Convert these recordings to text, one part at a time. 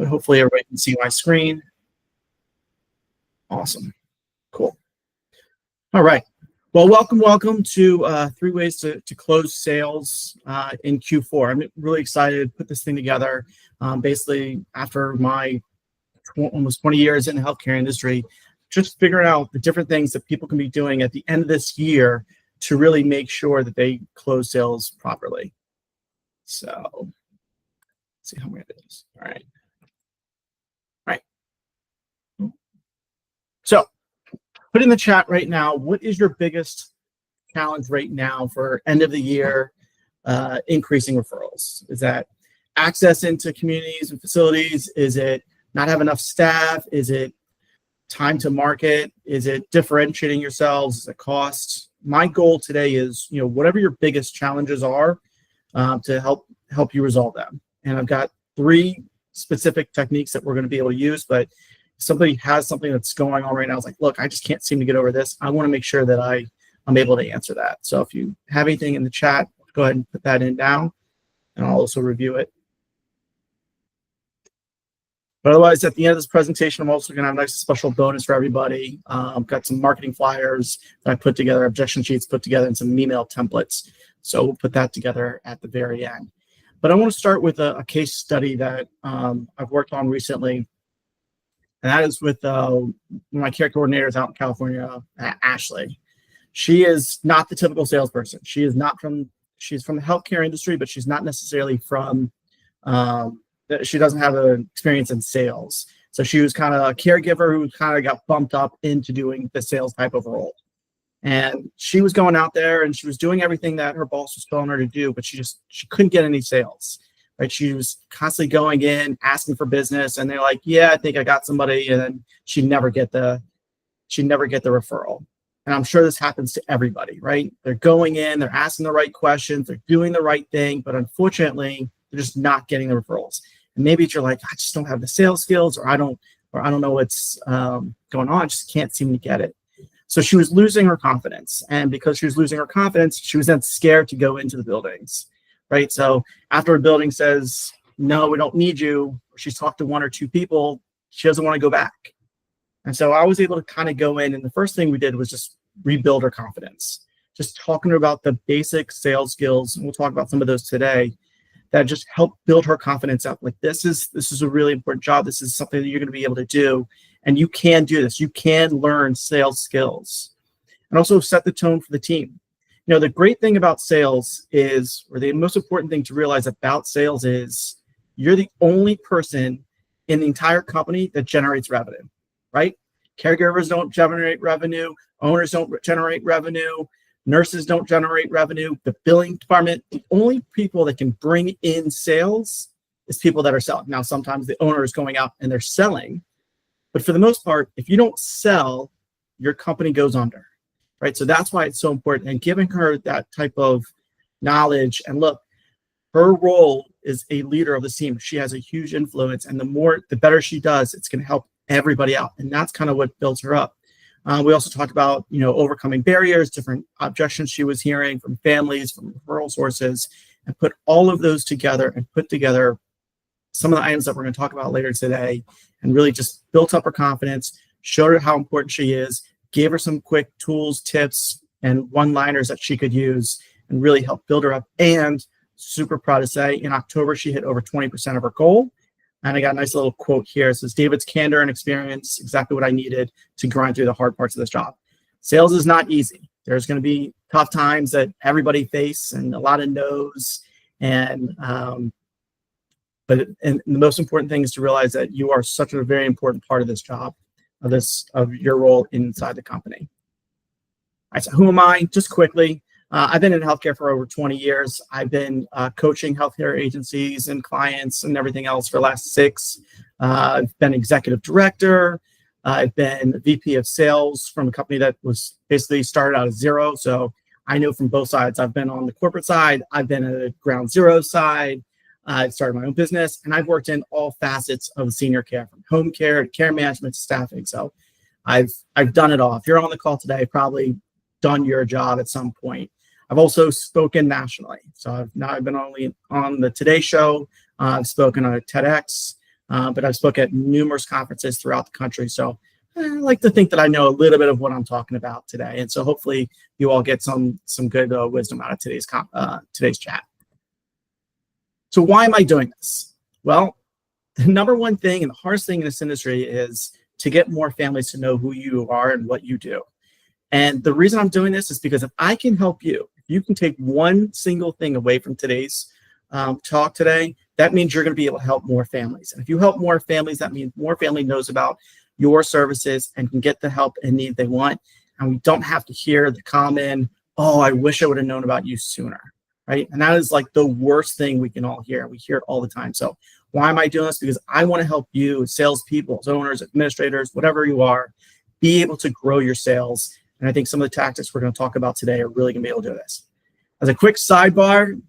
but hopefully everybody can see my screen. Awesome. Cool. All right. Well, welcome to 3 ways to close sales in Q4. I'm really excited to put this thing together. Basically, after my almost 20 years in the healthcare industry, just figuring out the different things that people can be doing at the end of this year to really make sure that they close sales properly. So, let's see how many of these. All right. So, put in the chat right now, what is your biggest challenge right now for end of the year increasing referrals? Is that access into communities and facilities? Is it not have enough staff? Is it time to market? Is it differentiating yourselves? Is it cost? My goal today is, whatever your biggest challenges are, to help you resolve them. And I've got 3 specific techniques that we're going to be able to use, but if somebody has something that's going on right now, it's like, look, I just can't seem to get over this. I want to make sure that I'm able to answer that. So if you have anything in the chat, go ahead and put that in now, and I'll also review it. But otherwise, at the end of this presentation, I'm also going to have a nice special bonus for everybody. I've got some marketing flyers that I put together, objection sheets put together, and some email templates. So we'll put that together at the very end. But I want to start with a case study that I've worked on recently. And that is with my care coordinators out in California, Ashley. She is not the typical salesperson. She's from the healthcare industry, but she's not necessarily from, she doesn't have an experience in sales. So she was kind of a caregiver who kind of got bumped up into doing the sales type of role. And she was going out there and she was doing everything that her boss was telling her to do, but she couldn't get any sales. Right? She was constantly going in, asking for business, and they're like, "Yeah, I think I got somebody," and then she'd never get the referral. And I'm sure this happens to everybody, right? They're going in, they're asking the right questions, they're doing the right thing, but unfortunately, they're just not getting the referrals. And maybe you're like, "I just don't have the sales skills, or I don't know what's going on. I just can't seem to get it." So she was losing her confidence, and because she was losing her confidence, she was then scared to go into the buildings. Right. So after a building says, "No, we don't need you," or she's talked to 1 or 2 people, she doesn't want to go back. And so I was able to kind of go in, and the first thing we did was just rebuild her confidence, just talking to her about the basic sales skills. And we'll talk about some of those today that just help build her confidence up. Like, this is a really important job. This is something that you're going to be able to do. And you can do this. You can learn sales skills, and also set the tone for the team. The great thing about sales is, or the most important thing to realize about sales is, you're the only person in the entire company that generates revenue, right? Caregivers don't generate revenue. Owners don't generate revenue. Nurses don't generate revenue. The billing department, the only people that can bring in sales is people that are selling. Now, sometimes the owner is going out and they're selling, but for the most part, if you don't sell, your company goes under. Right, so that's why it's so important. And giving her that type of knowledge, and look, her role is a leader of the team. She has a huge influence, and the better she does, it's going to help everybody out. And that's kind of what builds her up. We also talked about, overcoming barriers, different objections she was hearing from families, from referral sources, and put all of those together and put together some of the items that we're going to talk about later today, and really just built up her confidence, showed her how important she is, gave her some quick tools, tips, and one-liners that she could use, and really help build her up. And super proud to say, in October, she hit over 20% of her goal. And I got a nice little quote here. It says, "David's candor and experience, exactly what I needed to grind through the hard parts of this job." Sales is not easy. There's going to be tough times that everybody face, and a lot of no's. And but the most important thing is to realize that you are such a very important part of this job, of your role inside the company. All right, so who am I? Just quickly, I've been in healthcare for over 20 years. I've been coaching healthcare agencies and clients and everything else for the last 6. I've been executive director. I've been VP of sales from a company that was basically started out of zero. So I know from both sides. I've been on the corporate side. I've been at the ground zero side. I've started my own business, and I've worked in all facets of senior care, from home care to care management to staffing. So I've done it all. If you're on the call today, probably done your job at some point. I've also spoken nationally. So I've been only on the Today Show. I've spoken on a TEDx. but I've spoken at numerous conferences throughout the country. So I like to think that I know a little bit of what I'm talking about today. And so hopefully you all get some good wisdom out of today's chat. So why am I doing this? Well, the number one thing and the hardest thing in this industry is to get more families to know who you are and what you do. And the reason I'm doing this is because if I can help you, if you can take one single thing away from today's talk today, that means you're going to be able to help more families. And if you help more families, that means more family knows about your services and can get the help and need they want. And we don't have to hear the common, oh, I wish I would have known about you sooner, right? And that is like the worst thing we can all hear. We hear it all the time. So why am I doing this? Because I want to help you, salespeople, owners, administrators, whatever you are, be able to grow your sales. And I think some of the tactics we're going to talk about today are really going to be able to do this. As a quick sidebar,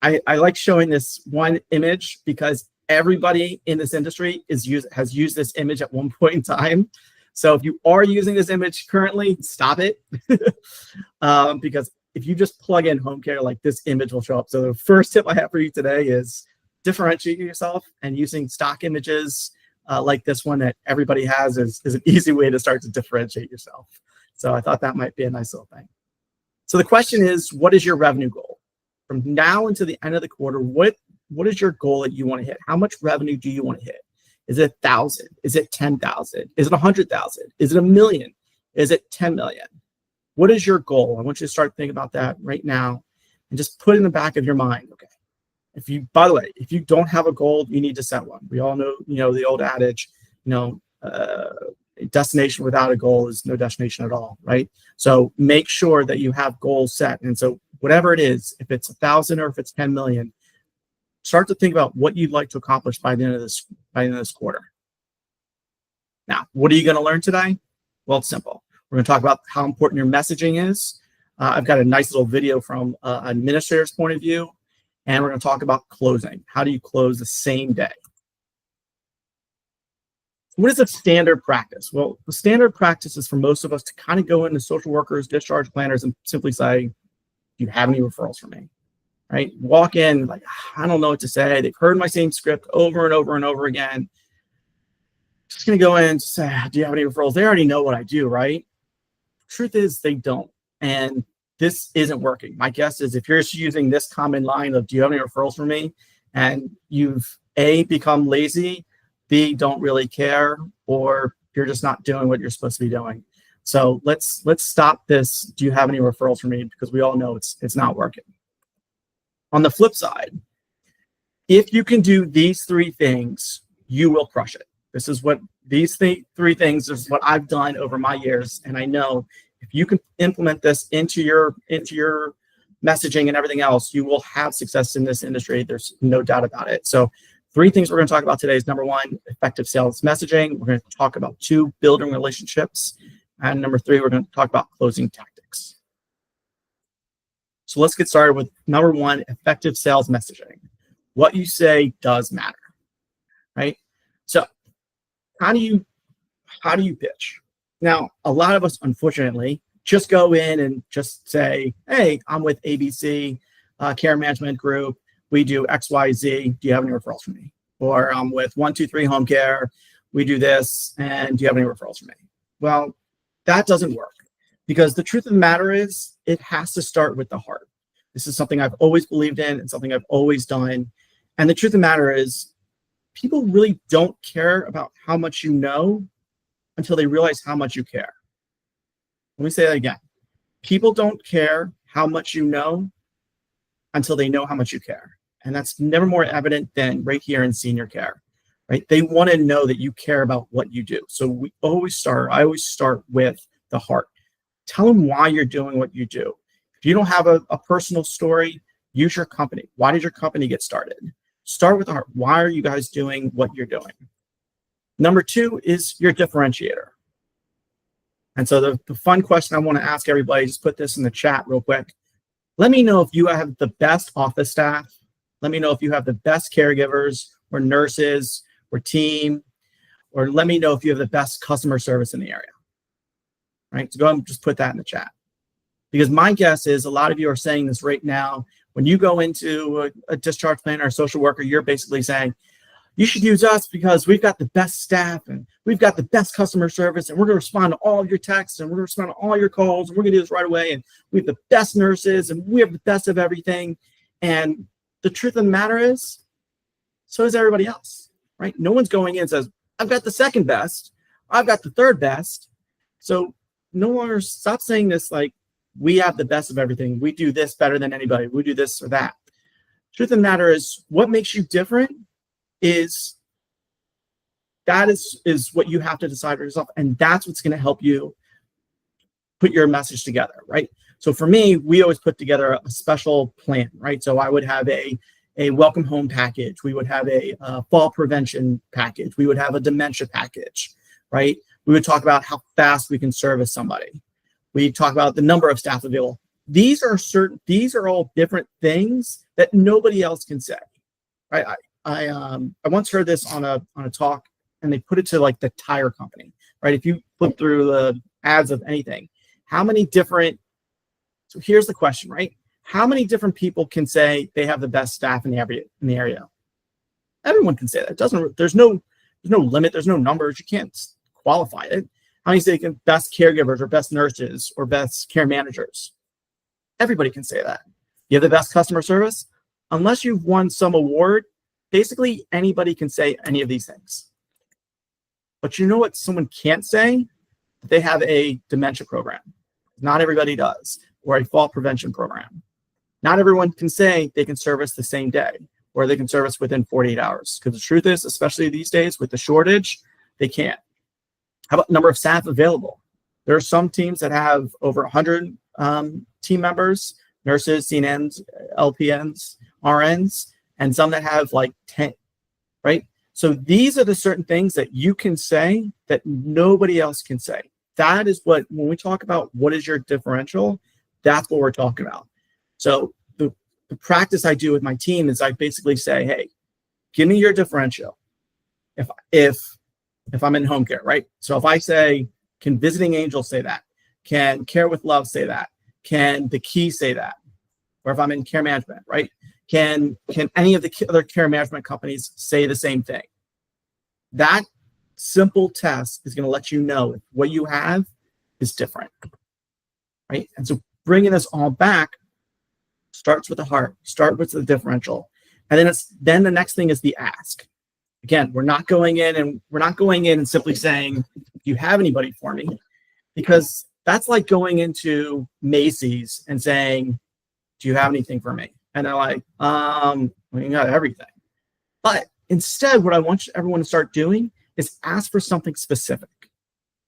I like showing this one image because everybody in this industry has used this image at one point in time. So if you are using this image currently, stop it. Because if you just plug in home care, like this image will show up. So the first tip I have for you today is differentiate yourself, and using stock images like this one that everybody has is an easy way to start to differentiate yourself. So I thought that might be a nice little thing. So the question is, what is your revenue goal? From now until the end of the quarter, what is your goal that you want to hit? How much revenue do you want to hit? Is it 1,000? Is it 10,000? Is it 100,000? Is it a million? Is it 10 million? What is your goal? I want you to start thinking about that right now and just put it in the back of your mind. Okay. By the way, if you don't have a goal, you need to set one. We all know, the old adage, destination without a goal is no destination at all, right? So make sure that you have goals set. And so whatever it is, if it's 1,000 or if it's 10 million, start to think about what you'd like to accomplish by the end of this quarter. Now, what are you going to learn today? Well, it's simple. We're going to talk about how important your messaging is. I've got a nice little video from an administrator's point of view, and we're going to talk about closing. How do you close the same day? What is a standard practice? Well, the standard practice is for most of us to kind of go into social workers, discharge planners, and simply say, do you have any referrals for me? Right? Walk in like, I don't know what to say. They've heard my same script over and over and over again. Just going to go in and say, do you have any referrals? They already know what I do, right? Truth is they don't. And this isn't working. My guess is if you're just using this common line of, do you have any referrals for me? And you've A, become lazy, B, don't really care, or you're just not doing what you're supposed to be doing. So let's stop this. Do you have any referrals for me? Because we all know it's not working. On the flip side, if you can do these three things, you will crush it. This is what these three things is what I've done over my years, and I know if you can implement this into your messaging and everything else, you will have success in this industry. There's no doubt about it. So 3 things we're going to talk about today is number 1, effective sales messaging. We're going to talk about 2, building relationships. And number 3, we're going to talk about closing tactics. So let's get started with number 1, effective sales messaging. What you say does matter, right? So how do you pitch? Now, a lot of us, unfortunately, just go in and just say, hey, I'm with ABC Care Management Group. We do XYZ. Do you have any referrals for me? Or I'm with 123 Home Care. We do this. And do you have any referrals for me? Well, that doesn't work because the truth of the matter is it has to start with the heart. This is something I've always believed in and something I've always done. And the truth of the matter is people really don't care about how much you know until they realize how much you care. Let me say that again. People don't care how much you know until they know how much you care. And that's never more evident than right here in senior care, right? They want to know that you care about what you do. So I always start with the heart. Tell them why you're doing what you do. If you don't have a personal story, use your company. Why did your company get started? Start with the heart. Why are you guys doing what you're doing? Number 2 is your differentiator. And so the fun question I want to ask everybody, just put this in the chat real quick. Let me know if you have the best office staff. Let me know if you have the best caregivers or nurses or team, or let me know if you have the best customer service in the area. Right? So go ahead and just put that in the chat. Because my guess is a lot of you are saying this right now. When you go into a discharge planner or social worker, you're basically saying, you should use us because we've got the best staff and we've got the best customer service and we're going to respond to all of your texts and we're going to respond to all your calls and we're going to do this right away and we have the best nurses and we have the best of everything. And the truth of the matter is, so is everybody else, right? No one's going in and says, I've got the second best, I've got the third best. So no longer stop saying this like, we have the best of everything. We do this better than anybody. We do this or that. Truth of the matter is, what makes you different is what you have to decide for yourself. And that's what's going to help you put your message together, right? So for me, we always put together a special plan, right? So I would have a welcome home package. We would have a fall prevention package. We would have a dementia package, right? We would talk about how fast we can service somebody. We talk about the number of staff available. These are all different things that nobody else can say, right? I once heard this on a talk, and they put it to like the tire company, right? If you flip through the ads of anything, so here's the question, right? How many different people can say they have the best staff in the area? Everyone can say that. There's no limit. There's no numbers. You can't qualify it. How many say best caregivers or best nurses or best care managers? Everybody can say that. You have the best customer service. Unless you've won some award, basically anybody can say any of these things. But you know what someone can't say? They have a dementia program. Not everybody does. Or a fall prevention program. Not everyone can say they can service the same day or they can service within 48 hours. Because the truth is, especially these days with the shortage, they can't. How about number of staff available? There are some teams that have over 100 team members, nurses, CNNs, LPNs, RNs, and some that have like 10, right? So these are the certain things that you can say that nobody else can say. That is when we talk about what is your differential, that's what we're talking about. So the practice I do with my team is I basically say, hey, give me your differential. If I'm in home care, right? So if I say, can Visiting Angels say that? Can Care with Love say that? Can The Key say that? Or if I'm in care management, right? Can any of the other care management companies say the same thing? That simple test is going to let you know if what you have is different, right? And so bringing this all back starts with the heart, start with the differential. And then the next thing is the ask. Again, we're not going in and simply saying, do you have anybody for me? Because that's like going into Macy's and saying, do you have anything for me? And they're like, we got everything. But instead, what I want everyone to start doing is ask for something specific,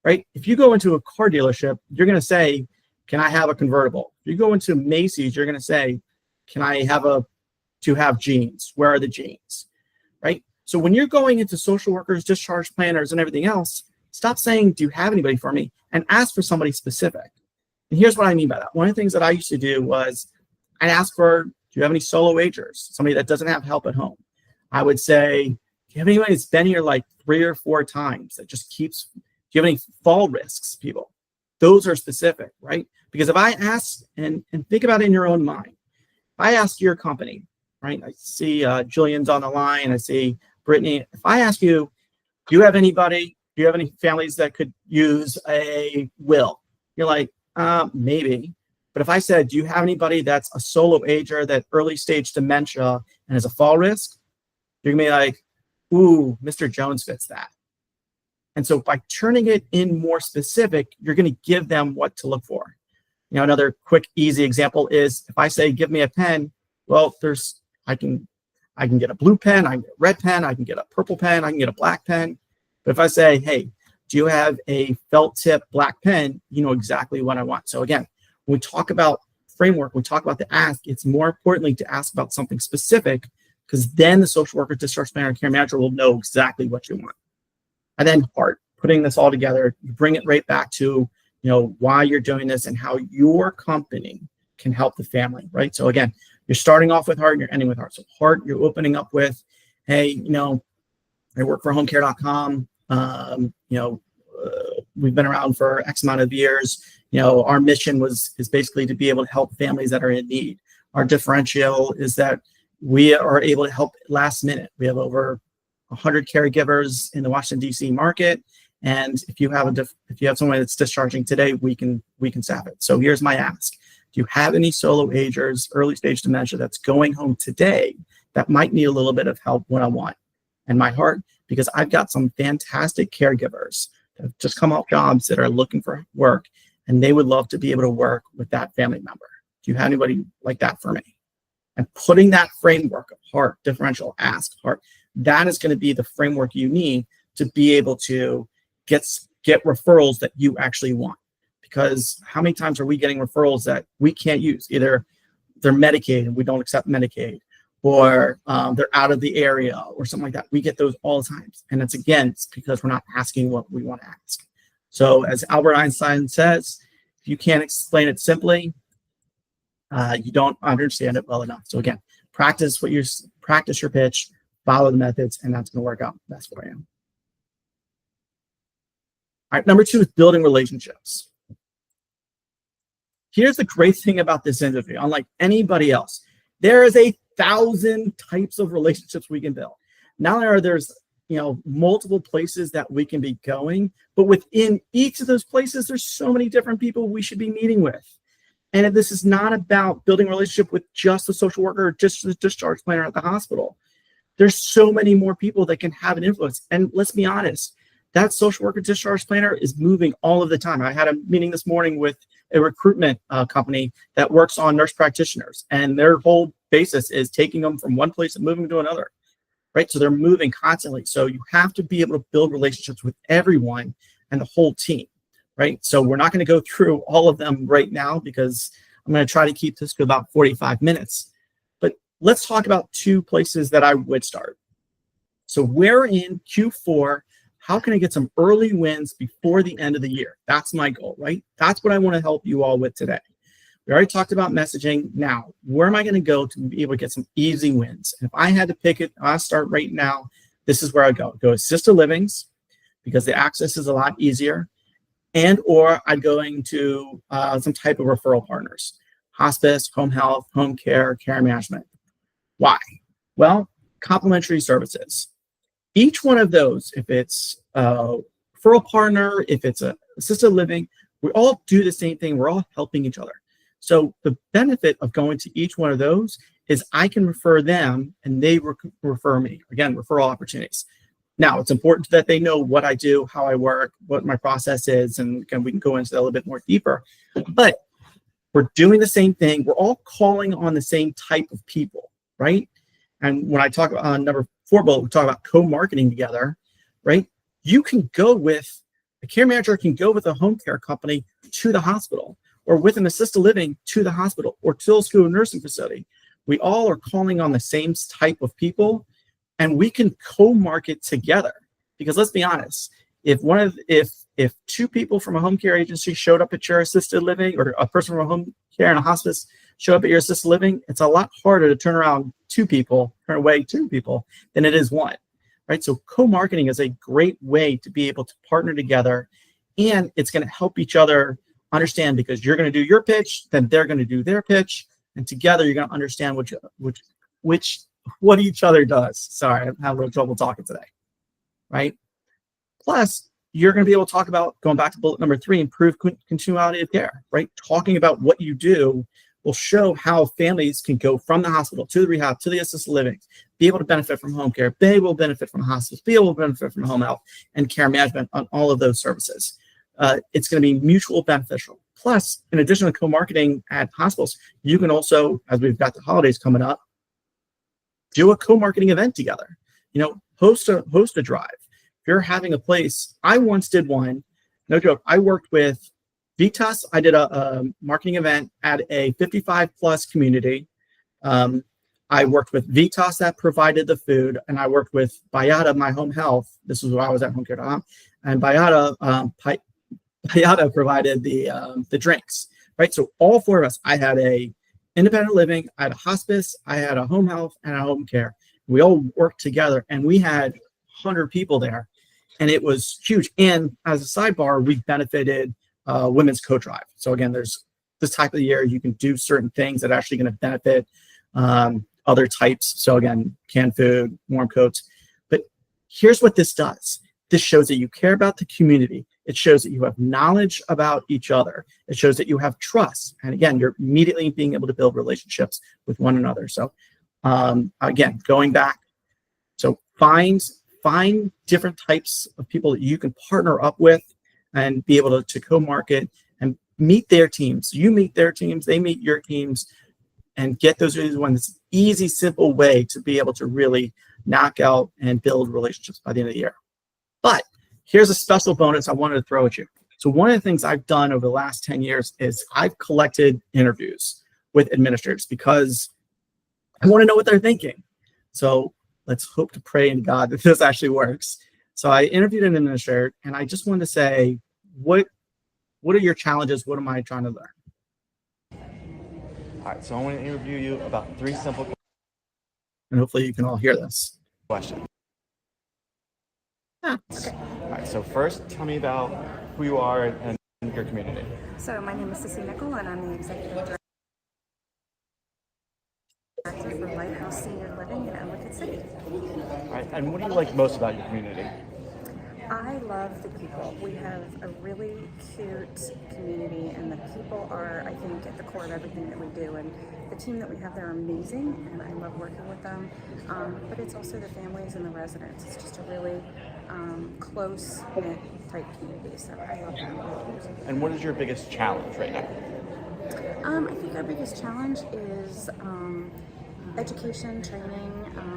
right? If you go into a car dealership, you're going to say, can I have a convertible? If you go into Macy's, you're going to say, can I have to have jeans? Where are the jeans, right? So when you're going into social workers, discharge planners, and everything else, stop saying, do you have anybody for me? And ask for somebody specific. And here's what I mean by that. One of the things that I used to do was I'd ask for, do you have any solo agers? Somebody that doesn't have help at home. I would say, do you have anybody that's been here like 3 or 4 times that just keeps, do you have any fall risks, people? Those are specific, right? Because if I ask, and think about it in your own mind, if I ask your company, right? I see Jillian's on the line, I see Brittany. If I ask you, do you have anybody, do you have any families that could use a will? You're like, maybe. But if I said, do you have anybody that's a solo ager, that early stage dementia and has a fall risk? You're gonna be like, ooh, Mr. Jones fits that. And so by turning it in more specific, you're gonna give them what to look for. You know, another quick, easy example is if I say, give me a pen, well, I can get a blue pen, I can get a red pen, I can get a purple pen, I can get a black pen. But if I say, hey, do you have a felt tip black pen? You know exactly what I want. So again, when we talk about framework, we talk about the ask, it's more importantly to ask about something specific, because then the social worker, discharge planner, and care manager will know exactly what you want. And then putting this all together, you bring it right back to, you know, why you're doing this and how your company can help the family, right? So again, you're starting off with heart and you're ending with heart. So heart, you're opening up with, hey, you know, I work for homecare.com. We've been around for X amount of years. You know, our mission is basically to be able to help families that are in need. Our differential is that we are able to help last minute. We have over 100 caregivers in the Washington, D.C. market. And if you have someone that's discharging today, we can staff it. So here's my ask. Do you have any solo agers, early stage dementia that's going home today that might need a little bit of help one-on-one? And my heart, because I've got some fantastic caregivers that have just come off jobs that are looking for work, and they would love to be able to work with that family member. Do you have anybody like that for me? And putting that framework of heart, differential, ask, heart, that is going to be the framework you need to be able to get referrals that you actually want. Because how many times are we getting referrals that we can't use? Either they're Medicaid and we don't accept Medicaid, or they're out of the area or something like that. We get those all the time. And it's because we're not asking what we want to ask. So as Albert Einstein says, if you can't explain it simply, you don't understand it well enough. So again, practice your pitch, follow the methods, and that's going to work out best for you. All right, number 2 is building relationships. Here's the great thing about this industry, unlike anybody else, there is 1,000 types of relationships we can build. Not only are there's multiple places that we can be going, but within each of those places, there's so many different people we should be meeting with. And this is not about building a relationship with just the social worker or just the discharge planner at the hospital. There's so many more people that can have an influence. And let's be honest, that social worker discharge planner is moving all of the time. I had a meeting this morning with a recruitment company that works on nurse practitioners, and their whole basis is taking them from one place and moving to another, right? So they're moving constantly. So you have to be able to build relationships with everyone and the whole team, right? So we're not going to go through all of them right now because I'm going to try to keep this to about 45 minutes. But let's talk about 2 places that I would start. So we're in Q4. How can I get some early wins before the end of the year? That's my goal, right? That's what I want to help you all with today. We already talked about messaging. Now, where am I going to go to be able to get some easy wins? And if I had to pick it, I'll start right now. This is where I go. Go assisted livings because the access is a lot easier. And or I'd go into some type of referral partners, hospice, home health, home care, care management. Why? Well, complementary services. Each one of those, if it's a referral partner, if it's a assisted living, we all do the same thing. We're all helping each other. So the benefit of going to each one of those is I can refer them and they refer me. Again, referral opportunities. Now, it's important that they know what I do, how I work, what my process is, and again, we can go into that a little bit more deeper. But we're doing the same thing. We're all calling on the same type of people, right? And when I talk about number 4 bullet, we talk about co-marketing together, right? You can go with, a care manager can go with a home care company to the hospital, or with an assisted living to the hospital, or to a skilled nursing facility. We all are calling on the same type of people, and we can co-market together. Because let's be honest, if 2 people from a home care agency showed up at your assisted living, or a person from a home care and a hospice showed up at your assisted living, it's a lot harder to turn away 2 people than it is 1, right? So co-marketing is a great way to be able to partner together, and it's going to help each other understand, because you're going to do your pitch, then they're going to do their pitch, and together you're going to understand what each other does. Sorry, I'm having a little trouble talking today, right? Plus, you're going to be able to talk about, going back to bullet number 3, improve continuity of care, right? Talking about what you do will show how families can go from the hospital to the rehab, to the assisted living, be able to benefit from home care, be able to benefit from hospice, be able to benefit from home health and care management on all of those services. It's going to be mutual beneficial. Plus, in addition to co-marketing at hospitals, you can also, as we've got the holidays coming up, do a co-marketing event together. Host a drive. If you're having a place, I once did one, no joke, I worked with Vitas. I did a marketing event at a 55+ community. I worked with Vitas that provided the food, and I worked with Bayada, my home health. This is where I was at homecare.com, and Bayada provided the drinks, right? So all 4 of us, I had a independent living, I had a hospice, I had a home health, and a home care. We all worked together, and we had 100 people there, and it was huge. And as a sidebar, we benefited women's coat drive. So again, there's this type of year you can do certain things that are actually going to benefit other types. So again, canned food, warm coats. But here's what this does. This shows that you care about the community. It shows that you have knowledge about each other. It shows that you have trust. And again, you're immediately being able to build relationships with one another. So again, going back, so find different types of people that you can partner up with and be able to co-market and meet their teams. You meet their teams, they meet your teams, and get those ones. Easy, simple way to be able to really knock out and build relationships by the end of the year. But here's a special bonus I wanted to throw at you. So one of the things I've done over the last 10 years is I've collected interviews with administrators because I want to know what they're thinking. So let's hope to pray to God that this actually works. So I interviewed an administrator, and I just wanted to say, what are your challenges? What am I trying to learn? All right, so I want to interview you about 3 simple And hopefully you can all hear this. questions. Okay. All right, so first, tell me about who you are and your community. So my name is Sissy Nickel, and I'm the executive director for Lighthouse Senior Living in Ellicott City. All right, and what do you like most about your community? I love the people. We have a really cute community, and the people are, I think, at the core of everything that we do. And the team that we have there are amazing, and I love working with them. But it's also the families and the residents. It's just a really close-knit type community, so I love that. And what is your biggest challenge right now? I think our biggest challenge is education, training,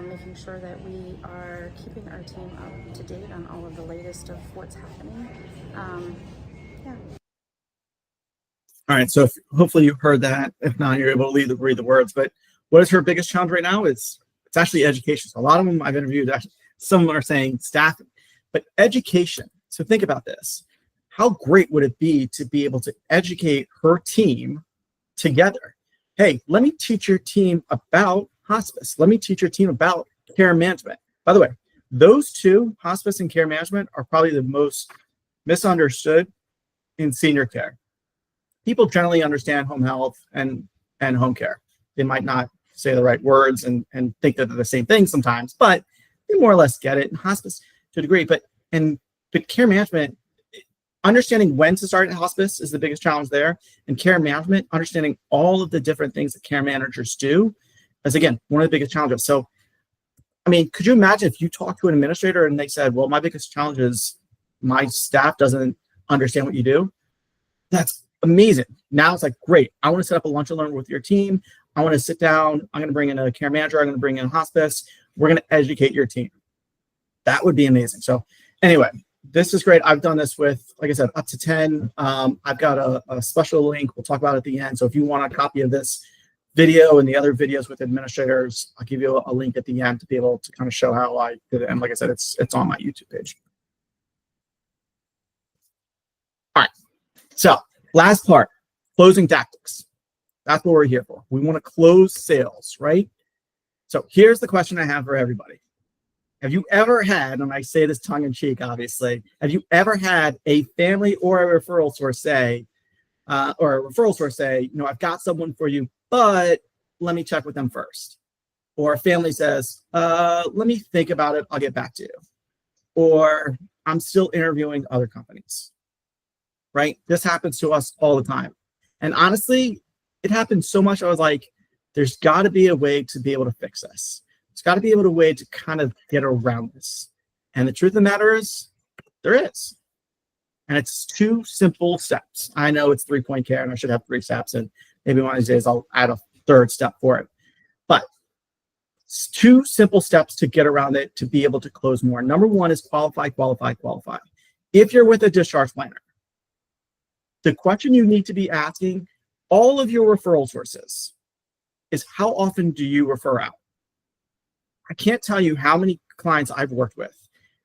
making sure that we are keeping our team up to date on all of the latest of what's happening. Yeah. All right, so hopefully you heard that. If not, you're able to read the words. But what is her biggest challenge right now? It's actually education. So a lot of them I've interviewed, actually, some of them are saying staffing, but education. So think about this. How great would it be to be able to educate her team together? Hey, let me teach your team about hospice. Let me teach your team about care management. By the way, those two, hospice and care management, are probably the most misunderstood in senior care. People generally understand home health and home care. They might not say the right words and think that they're the same thing sometimes, but they more or less get it in hospice to a degree. But care management, understanding when to start at hospice is the biggest challenge there. And care management, understanding all of the different things that care managers do is, again, one of the biggest challenges. So, I mean, could you imagine if you talked to an administrator and they said, well, my biggest challenge is my staff doesn't understand what you do? That's amazing. Now it's like, great, I want to set up a lunch and learn with your team. I want to sit down. I'm going to bring in a care manager. I'm going to bring in hospice. We're going to educate your team. That would be amazing. So anyway, this is great. I've done this with, like I said, up to 10. I've got a special link. We'll talk about it at the end. So if you want a copy of this video and the other videos with administrators, I'll give you a link at the end to be able to kind of show how I did it. And like I said, it's on my YouTube page. All right. So last part, closing tactics. That's what we're here for. We want to close sales, right? So here's the question I have for everybody. Have you ever had, and I say this tongue in cheek, obviously, have you ever had a family or a referral source say, you know, I've got someone for you, but let me check with them first. Or a family says, let me think about it. I'll get back to you. Or I'm still interviewing other companies, right? This happens to us all the time. And honestly, it happened so much. I was like, there's got to be a way to be able to fix this. There's got to be a way to kind of get around this. And the truth of the matter is, there is. And it's 2 simple steps. I know it's 3-point care, and I should have 3 steps, and maybe one of these days I'll add a 3rd step for it. But it's 2 simple steps to get around it to be able to close more. Number 1 is qualify, qualify, qualify. If you're with a discharge planner, the question you need to be asking all of your referral sources is, how often do you refer out? I can't tell you how many clients I've worked with,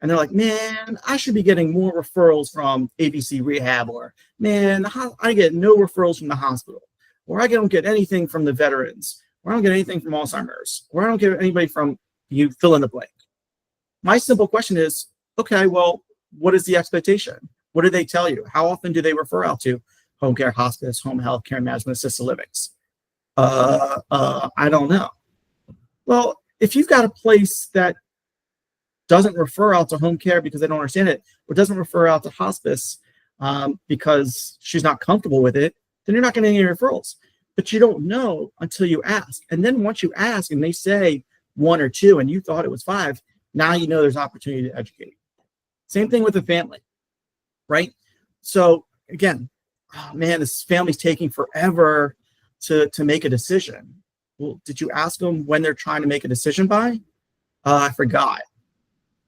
and they're like, man, I should be getting more referrals from ABC Rehab, or man, I get no referrals from the hospital, or I don't get anything from the veterans, or I don't get anything from Alzheimer's, or I don't get anybody from, you fill in the blank. My simple question is, okay, well, what is the expectation? What do they tell you? How often do they refer out to home care, hospice, home health, care management, assisted livings? I don't know. Well, if you've got a place that doesn't refer out to home care because they don't understand it, or doesn't refer out to hospice because she's not comfortable with it, then you're not getting any referrals. But you don't know until you ask. And then once you ask and they say 1 or 2 and you thought it was 5, now you know there's opportunity to educate. Same thing with the family, right? So again, oh man, this family's taking forever to make a decision. Well, did you ask them when they're trying to make a decision by? I forgot.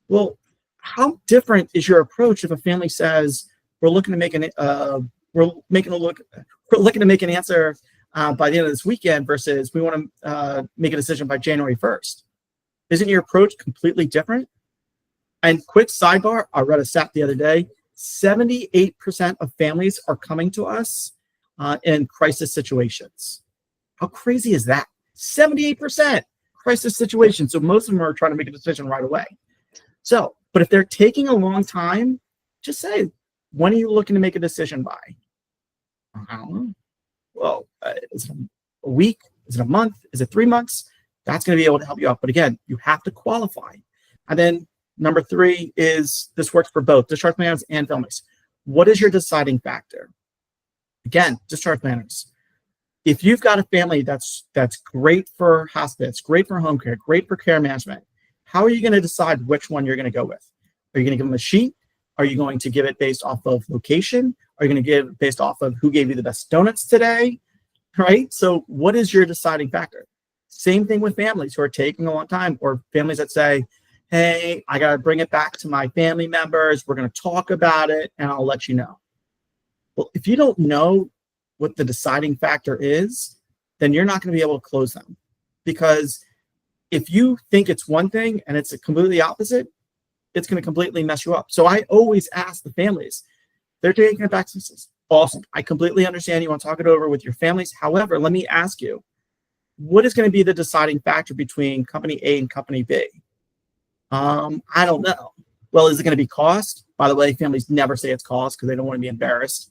Well, how different is your approach if a family says we're looking to make an answer by the end of this weekend versus we want to make a decision by January 1st? Isn't your approach completely different? And quick sidebar, I read a stat the other day, 78% of families are coming to us in crisis situations. How crazy is that? 78% crisis situations. So most of them are trying to make a decision right away. So, but if they're taking a long time, just say, when are you looking to make a decision by? I don't know. Well, is it a week? Is it a month? Is it 3 months? That's going to be able to help you out. But again, you have to qualify. And then number 3 is this works for both discharge planners and families. What is your deciding factor? Again, discharge planners. If you've got a family that's great for hospice, great for home care, great for care management, how are you going to decide which one you're going to go with? Are you going to give them a sheet? Are you going to give it based off of location? Are you going to give it based off of who gave you the best donuts today? Right? So what is your deciding factor? Same thing with families who are taking a long time, or families that say, hey, I got to bring it back to my family members. We're going to talk about it and I'll let you know. Well, if you don't know what the deciding factor is, then you're not going to be able to close them. Because if you think it's one thing and it's a completely opposite, it's going to completely mess you up. So I always ask the families, they're taking it back to this. Awesome. I completely understand you want to talk it over with your families. However, let me ask you, what is going to be the deciding factor between company A and company B? I don't know. Well, is it going to be cost? By the way, families never say it's cost because they don't want to be embarrassed.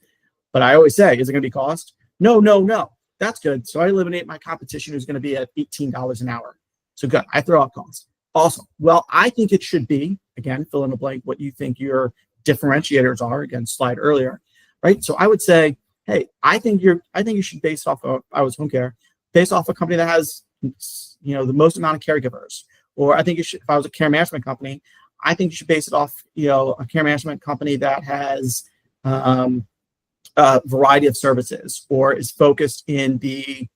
But I always say, is it going to be cost? No. That's good. So I eliminate my competition who's going to be at $18 an hour. So good. I throw out cost. Awesome. Well, I think it should be, again, fill in the blank, what you think your differentiators are. Again, slide earlier, right? So I would say, hey, I think you should base off of, I was home care, based off a company that has, the most amount of caregivers. Or I think you should, if I was a care management company, I think you should base it off, a care management company that has a variety of services or is focused in the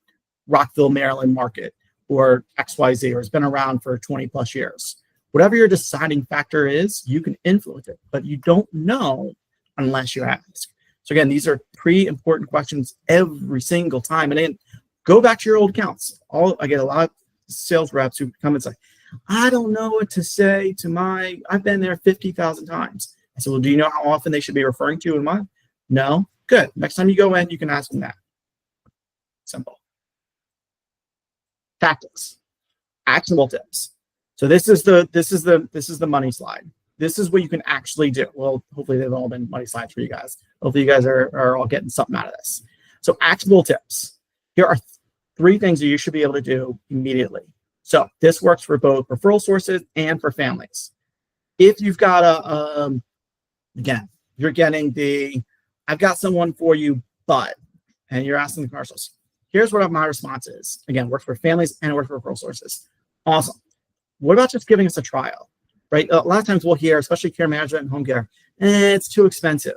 Rockville, Maryland market or XYZ, or has been around for 20 plus years. Whatever your deciding factor is, you can influence it, but you don't know unless you ask. So again, these are pretty important questions every single time. And then go back to your old accounts. I get a lot of sales reps who come and say, I don't know what to say to I've been there 50,000 times. I said, well, do you know how often they should be referring to you in a month? No. Good. Next time you go in, you can ask them that. Simple. Tactics. Actionable tips. So this is the money slide. This is what you can actually do. Well, hopefully they've all been money slides for you guys. Hopefully you guys are all getting something out of this. So actionable tips. Here are 3 things that you should be able to do immediately. So this works for both referral sources and for families. If you've got again, you're getting I've got someone for you, and you're asking the commercials. Here's what my response is. Again, works for families and works for referral sources. Awesome. What about just giving us a trial, right? A lot of times we'll hear, especially care management and home care, it's too expensive.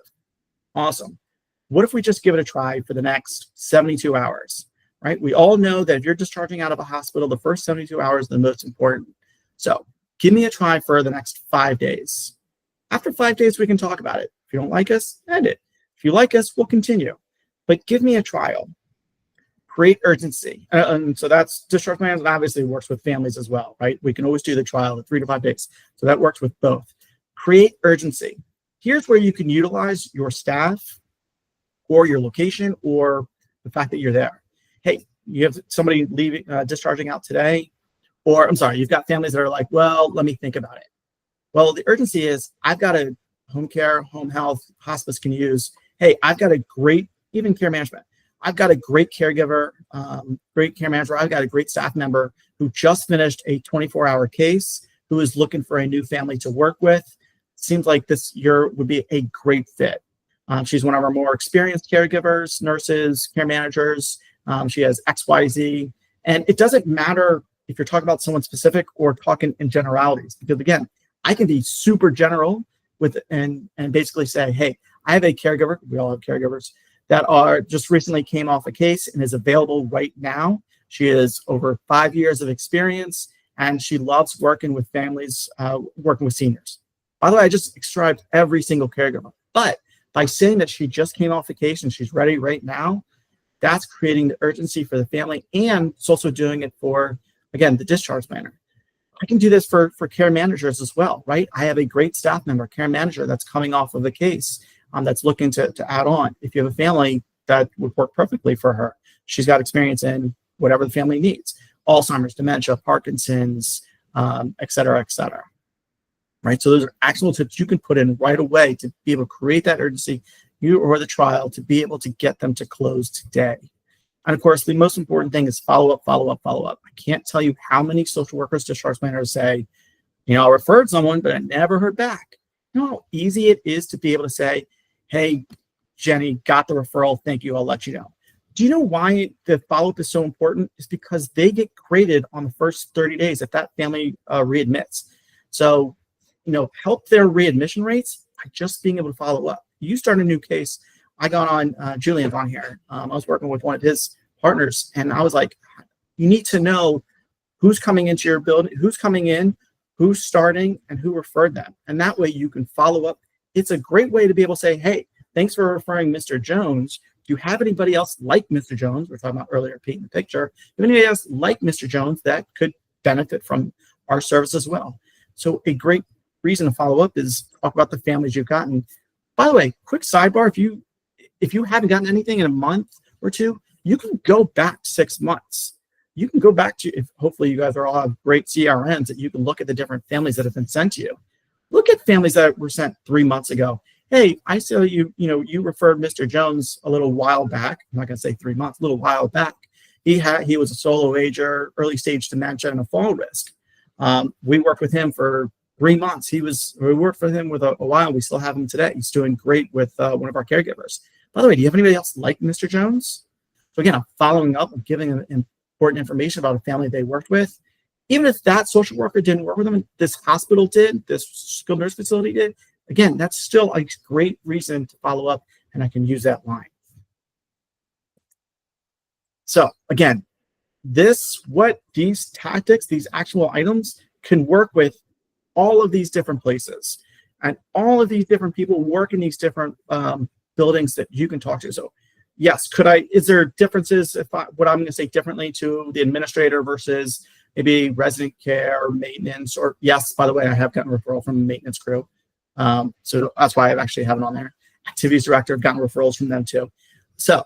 Awesome. What if we just give it a try for the next 72 hours, right? We all know that if you're discharging out of a hospital, the first 72 hours are the most important. So give me a try for the next 5 days. After 5 days, we can talk about it. If you don't like us, end it. If you like us, we'll continue. But give me a trial. Create urgency. And so that's discharge plans, and obviously works with families as well, right? We can always do the trial at 3 to 5 days. So that works with both. Create urgency. Here's where you can utilize your staff or your location or the fact that you're there. Hey, you have somebody leaving, discharging out today, or I'm sorry, you've got families that are like, well, let me think about it. Well, the urgency is I've got a home care, home health, hospice can use. Hey, I've got a great, even care management. I've got a great caregiver, great care manager. I've got a great staff member who just finished a 24-hour case, who is looking for a new family to work with, seems like this year would be a great fit. She's one of our more experienced caregivers, nurses, care managers. She has XYZ. And it doesn't matter if you're talking about someone specific or talking in generalities, because again, I can be super general with and basically say, hey, I have a caregiver, we all have caregivers, that are just recently came off a case and is available right now. She has over 5 years of experience, and she loves working with families, working with seniors. By the way, I just described every single caregiver, but by saying that she just came off the case and she's ready right now, that's creating the urgency for the family, and it's also doing it for, again, the discharge planner. I can do this for care managers as well, right? I have a great staff member, care manager, that's coming off of a case that's looking to add on. If you have a family, that would work perfectly for her. She's got experience in whatever the family needs: Alzheimer's, dementia, Parkinson's, et cetera, right? So those are actionable tips you can put in right away to be able to create that urgency, you or the trial, to be able to get them to close today. And of course, the most important thing is follow up, follow up, follow up. I can't tell you how many social workers, discharge planners say, I referred someone, but I never heard back. You know how easy it is to be able to say, hey, Jenny, got the referral, thank you, I'll let you know. Do you know why the follow-up is so important? It's because they get graded on the first 30 days if that family readmits. So, help their readmission rates by just being able to follow up. You start a new case. I got on Julian on here. I was working with one of his partners, and I was like, you need to know who's coming into your building, who's coming in, who's starting, and who referred them. And that way you can follow up. It's a great way to be able to say, hey, thanks for referring Mr. Jones. Do you have anybody else like Mr. Jones? We're talking about earlier, painting the picture. If anybody else like Mr. Jones that could benefit from our service as well. So a great reason to follow up is talk about the families you've gotten. By the way, quick sidebar, if you haven't gotten anything in a month or two, you can go back 6 months. You can go back to, if hopefully you guys are all have great CRMs, that you can look at the different families that have been sent to you. Look at families that were sent 3 months ago. Hey, I saw you referred Mr. Jones a little while back. I'm not going to say 3 months, a little while back. He was a solo ager, early stage dementia, and a fall risk. We worked with him for 3 months. We worked with him with a while. We still have him today. He's doing great with one of our caregivers. By the way, do you have anybody else like Mr. Jones? So again, I'm following up and giving them important information about a family they worked with. Even if that social worker didn't work with them, this hospital did, this skilled nurse facility did, again, that's still a great reason to follow up, and I can use that line. So again, these tactics, these actual items can work with all of these different places, and all of these different people work in these different buildings that you can talk to. So yes, is there differences what I'm going to say differently to the administrator versus maybe resident care or maintenance? Or yes, by the way, I have gotten a referral from the maintenance crew. So that's why I actually have it on there. Activities director, I've gotten referrals from them too. So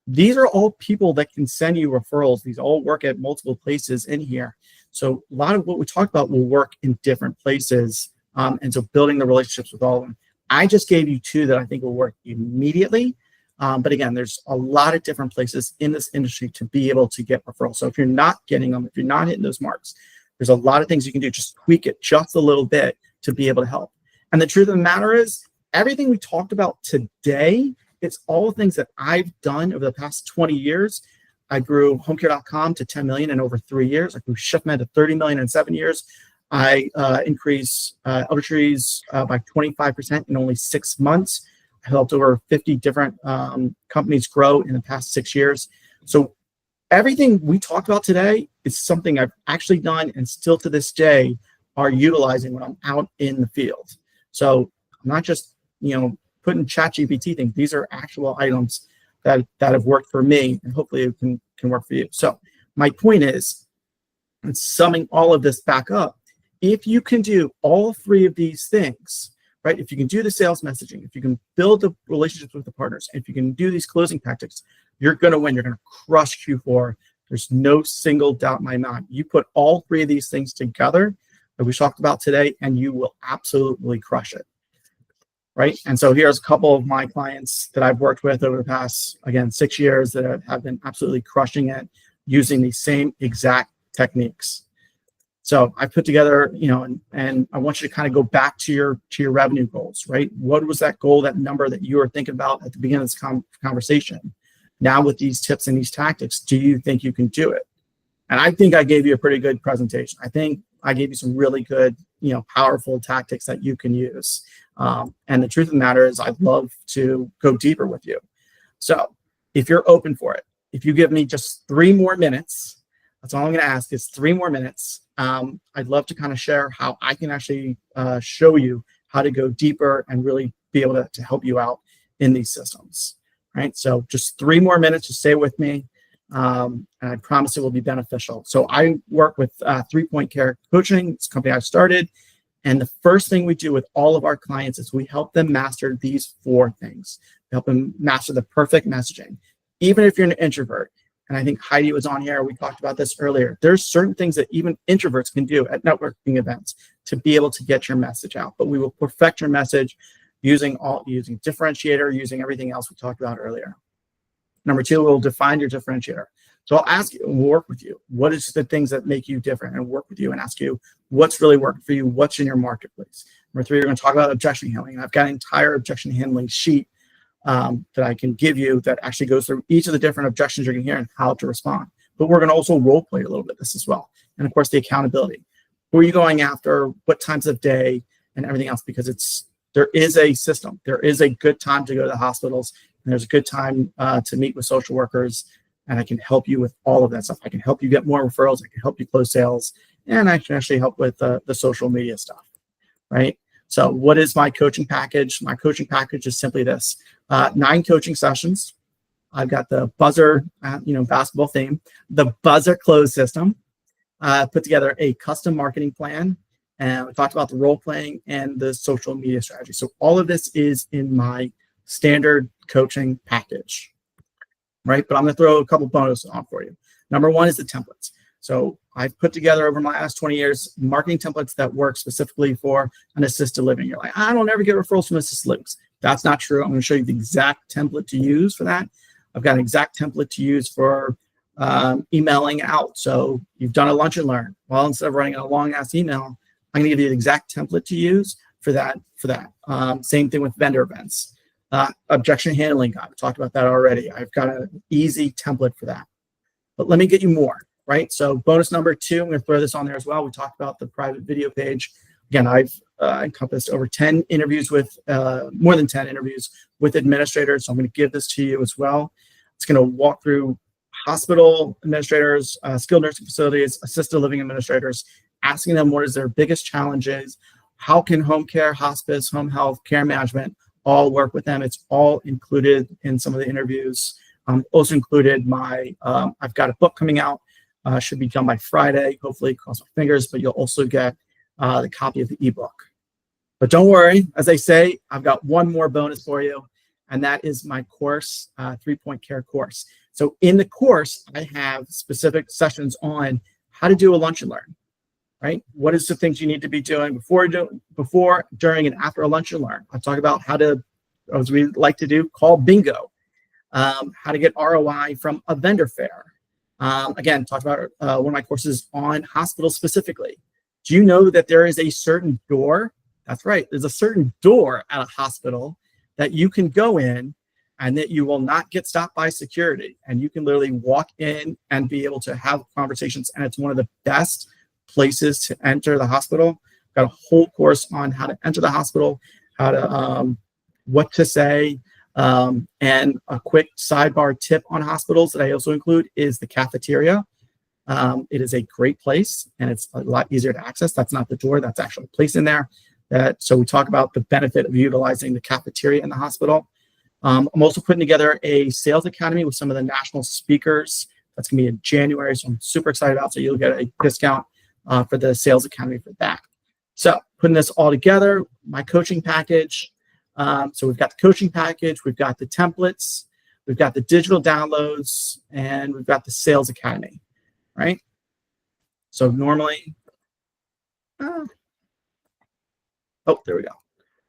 these are all people that can send you referrals. These all work at multiple places in here. So a lot of what we talked about will work in different places. And so building the relationships with all of them. I just gave you 2 that I think will work immediately. But again, there's a lot of different places in this industry to be able to get referrals. So if you're not getting them, if you're not hitting those marks, there's a lot of things you can do. Just tweak it just a little bit to be able to help. And the truth of the matter is, everything we talked about today, it's all things that I've done over the past 20 years. I grew homecare.com to 10 million in over 3 years. I grew ChefMed to 30 million in 7 years. I increased Elder Trees by 25% in only 6 months. I helped over 50 different companies grow in the past 6 years. So everything we talked about today is something I've actually done and still to this day are utilizing when I'm out in the field. So I'm not just, putting ChatGPT things. These are actual items that have worked for me, and hopefully it can work for you. So my point is, in summing all of this back up, if you can do all 3 of these things, right? If you can do the sales messaging, if you can build the relationships with the partners, if you can do these closing tactics, you're going to win. You're going to crush Q4. There's no single doubt in my mind. You put all 3 of these things together that we talked about today, and you will absolutely crush it, right? And so here's a couple of my clients that I've worked with over the past, again, 6 years that have been absolutely crushing it using these same exact techniques. So I put together, and I want you to kind of go back to your revenue goals, right? What was that goal, that number that you were thinking about at the beginning of this conversation? Now with these tips and these tactics, do you think you can do it? And I think I gave you a pretty good presentation. I think I gave you some really good, powerful tactics that you can use. And the truth of the matter is I'd love to go deeper with you. So if you're open for it, if you give me just 3 more minutes, that's all I'm going to ask is 3 more minutes. I'd love to kind of share how I can actually show you how to go deeper and really be able to help you out in these systems, right? So just 3 more minutes, just stay with me. And I promise it will be beneficial. So I work with 3 Point Care Coaching. It's a company I started. And the first thing we do with all of our clients is we help them master these 4 things. We help them master the perfect messaging. Even if you're an introvert, and I think Heidi was on here, we talked about this earlier, there's certain things that even introverts can do at networking events to be able to get your message out. But we will perfect your message using differentiator, using everything else we talked about earlier. Number 2, we'll define your differentiator. So I'll ask you and work with you. What is the things that make you different, and work with you and ask you what's really working for you, what's in your marketplace. Number 3, we're going to talk about objection handling. I've got an entire objection handling sheet that I can give you that actually goes through each of the different objections you're going to hear and how to respond. But we're going to also role play a little bit this as well. And of course, the accountability. Who are you going after? What times of day? And everything else, because there is a system. There is a good time to go to the hospitals, and there's a good time to meet with social workers. And I can help you with all of that stuff. I can help you get more referrals. I can help you close sales. And I can actually help with the social media stuff, right? So what is my coaching package? My coaching package is simply this. 9 coaching sessions. I've got the buzzer, basketball theme, the buzzer close system, put together a custom marketing plan. And we talked about the role playing and the social media strategy. So all of this is in my standard coaching package, right? But I'm going to throw a couple bonuses on for you. Number 1 is the templates. So I've put together over my last 20 years marketing templates that work specifically for an assisted living. You're like, I don't ever get referrals from assisted livings. That's not true. I'm going to show you the exact template to use for that. I've got an exact template to use for emailing out. So you've done a lunch and learn. Well, instead of writing a long ass email, I'm going to give you the exact template to use for that. Same thing with vendor events. Objection handling guide. We talked about that already. I've got an easy template for that. But let me get you more, right? So bonus number 2, I'm going to throw this on there as well. We talked about the private video page. Again, I've encompassed over 10 interviews with, more than 10 interviews with administrators. So I'm going to give this to you as well. It's going to walk through hospital administrators, skilled nursing facilities, assisted living administrators, asking them what is their biggest challenges, how can home care, hospice, home health, care management all work with them. It's all included in some of the interviews. Also included I've got a book coming out, should be done by Friday, hopefully, cross my fingers, but you'll also get the copy of the ebook. But don't worry, as I say, I've got one more bonus for you, and that is my course, 3 Point Care course. So in the course, I have specific sessions on how to do a lunch and learn, right? What is the things you need to be doing before, during, and after a lunch and learn? I'll talk about how to, as we like to do, call bingo, how to get ROI from a vendor fair. Again, talked about one of my courses on hospitals specifically. Do you know that there is a certain door? That's right. There's a certain door at a hospital that you can go in and that you will not get stopped by security. And you can literally walk in and be able to have conversations. And it's one of the best places to enter the hospital. Got a whole course on how to enter the hospital, how to, what to say. And a quick sidebar tip on hospitals that I also include is the cafeteria. It is a great place and it's a lot easier to access. That's not the door, that's actually a place in there. So we talk about the benefit of utilizing the cafeteria in the hospital. I'm also putting together a sales academy with some of the national speakers. That's gonna be in January, so I'm super excited about. So you'll get a discount for the sales academy for that. So putting this all together, my coaching package. So we've got the coaching package, we've got the templates, we've got the digital downloads, and we've got the sales academy, right? So normally, there we go.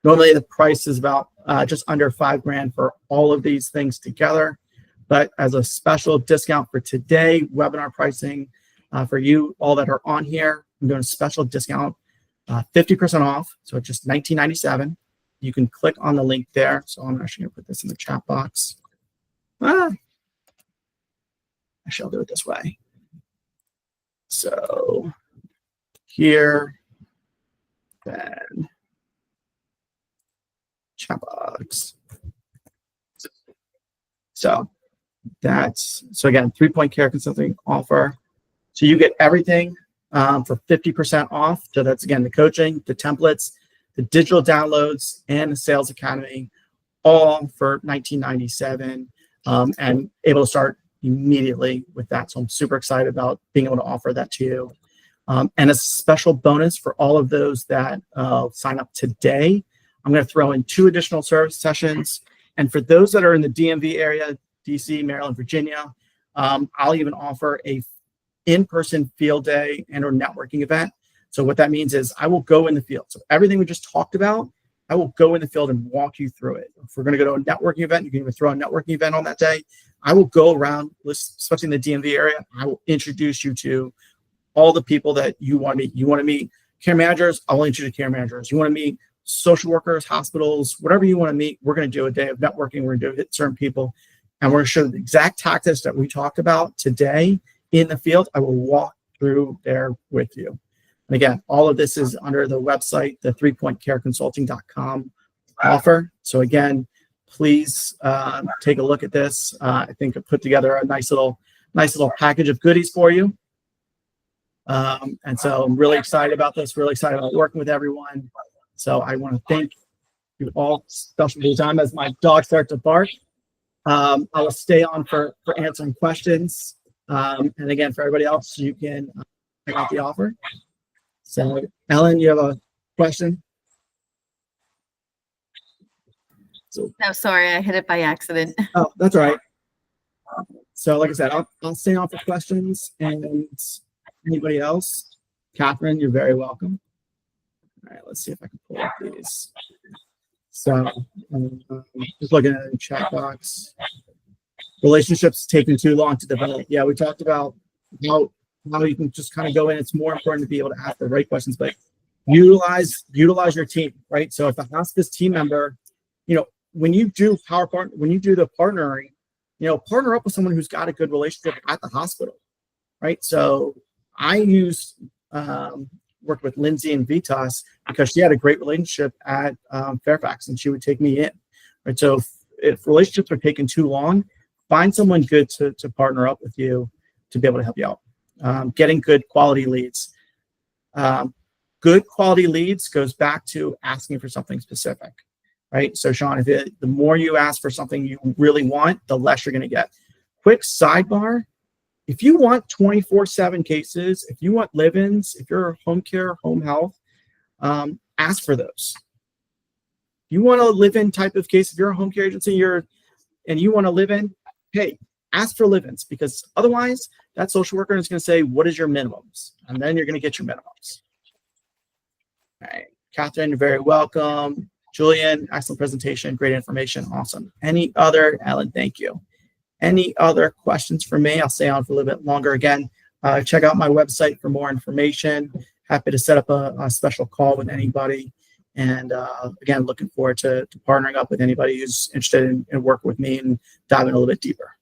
Normally the price is about just under $5,000 for all of these things together. But as a special discount for today, webinar pricing for you all that are on here, I'm doing a special discount, 50% off. So it's just $19.97. You can click on the link there. So I'm actually going to put this in the chat box. Actually, I'll do it this way. So here, then chat box. So again, 3-point care consulting offer. So you get everything for 50% off. So that's again the coaching, the templates, the digital downloads, and the sales academy, all for $19.97, and able to start immediately with that. So I'm super excited about being able to offer that to you. And a special bonus for all of those that sign up today, I'm going to throw in 2 additional service sessions. And for those that are in the DMV area, DC, Maryland, Virginia, I'll even offer a in-person field day and or networking event. So what that means is I will go in the field. So everything we just talked about, I will go in the field and walk you through it. If we're going to go to a networking event, you can even throw a networking event on that day. I will go around, especially in the DMV area, I will introduce you to all the people that you want to meet. You want to meet care managers, I'll introduce you to care managers. You want to meet social workers, hospitals, whatever you want to meet, we're going to do a day of networking. We're going to hit certain people, and we're going to show the exact tactics that we talked about today in the field. I will walk through there with you. And again, all of this is under the website, the 3pointcareconsulting.com offer. So again, please take a look at this. I think I put together a nice little package of goodies for you. And so I'm really excited about this, really excited about working with everyone. So I want to thank you all, especially for your time as my dog starts to bark. I will stay on for answering questions. And again, for everybody else, you can check out the offer. So Ellen, you have a question? No, sorry, I hit it by accident. Oh, that's all right. So like I said, I'll stay on for questions, and anybody else? Catherine, you're very welcome. All right, let's see if I can pull up these. So just looking at the chat box. Relationships taking too long to develop. Yeah, we talked about how you can just kind of go in. It's more important to be able to ask the right questions, but utilize your team, right? So if a hospice team member, when you do the partnering, partner up with someone who's got a good relationship at the hospital, right? So I worked with Lindsay and Vitas because she had a great relationship at Fairfax, and she would take me in, right? So if relationships are taking too long, find someone good to partner up with you to be able to help you out. Getting good quality leads. Good quality leads goes back to asking for something specific, right? So Sean, the more you ask for something you really want, the less you're going to get. Quick sidebar. If you want 24/7 cases, if you want live-ins, if you're home care, home health, ask for those. You want a live-in type of case, if you're a home care agency, and you want to live in, hey, ask for live-ins, because otherwise that social worker is going to say, what is your minimums? And then you're going to get your minimums. All right. Catherine, you're very welcome. Julian, excellent presentation, great information, awesome. Any other, Ellen, thank you. Any other questions for me? I'll stay on for a little bit longer. Again, check out my website for more information. Happy to set up a special call with anybody. And again, looking forward to partnering up with anybody who's interested in working with me and diving a little bit deeper.